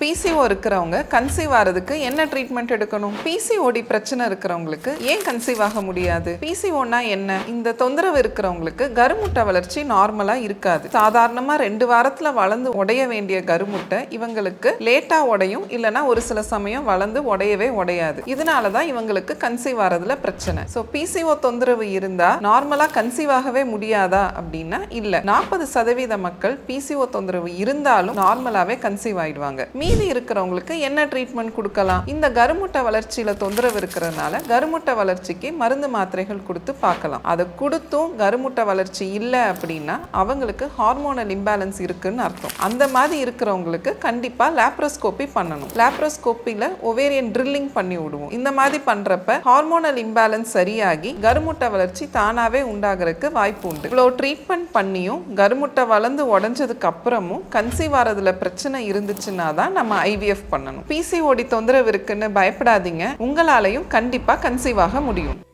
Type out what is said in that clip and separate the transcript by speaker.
Speaker 1: PCO இருக்கிறவங்க conceive ஆகிறதுக்கு என்ன ட்ரீட்மெண்ட் எடுக்கணும்? பிசிஓடி பிரச்சனை இருக்கிறவங்களுக்கு ஏன் கன்சீவ் ஆக முடியாது? பிசிஓனா என்ன? இந்த தொந்தரவு இருக்கிறவங்களுக்கு கருமுட்டை வளர்ச்சி நார்மலா இருக்காது. சாதாரணமா 2 வாரத்துல வளர்ந்து உடைய வேண்டிய கருமுட்டை இவங்களுக்கு லேட்டா உடையும், இல்லைன்னா ஒரு சில சமயம் வளர்ந்து உடையவே உடையாது. இதனாலதான் இவங்களுக்கு கன்சீவ் ஆறதுல பிரச்சனை. ஸோ பிசிஓ தொந்தரவு இருந்தா நார்மலா கன்சீவ் ஆகவே முடியாதா அப்படின்னா இல்ல. 40% மக்கள் பிசிஓ தொந்தரவு இருந்தாலும் நார்மலாவே கன்சீவ் ஆயிடுவாங்க. மீதி இருக்கிறவங்களுக்கு என்ன ட்ரீட்மெண்ட் கொடுக்கலாம்? இந்த கருமுட்டை வளர்ச்சியில தொந்தரவு இருக்கிறதுனால கருமுட்டை வளர்ச்சிக்கு மருந்து மாத்திரைகள் கொடுத்து பார்க்கலாம். அதை கொடுத்தும் கருமுட்டை வளர்ச்சி இல்லை அப்படின்னா அவங்களுக்கு ஹார்மோனல் இம்பேலன்ஸ் இருக்குன்னு அர்த்தம். அந்த மாதிரி இருக்கிறவங்களுக்கு கண்டிப்பா லாப்ரோஸ்கோபி பண்ணணும். லாப்ரோஸ்கோப்பில ஓவேரியன் ட்ரில்லிங் பண்ணி விடுவோம். இந்த மாதிரி பண்றப்ப ஹார்மோனல் இம்பேலன்ஸ் சரியாகி கருமுட்டை வளர்ச்சி தானாவே உண்டாகிறதுக்கு வாய்ப்பு உண்டு. இவ்வளோ ட்ரீட்மெண்ட் பண்ணியும் கருமுட்டை வளர்ந்து உடஞ்சதுக்கு அப்புறமும் கன்சீவ் ஆறதுல பிரச்சனை இருந்துச்சுன்னா தான் நம்ம ஐவிஎஃப் பண்ணணும். பிசிஓடி தொந்தரவு இருக்குன்னு பயப்படாதீங்க. உங்களாலையும் கண்டிப்பா கன்சீவ் ஆக முடியும்.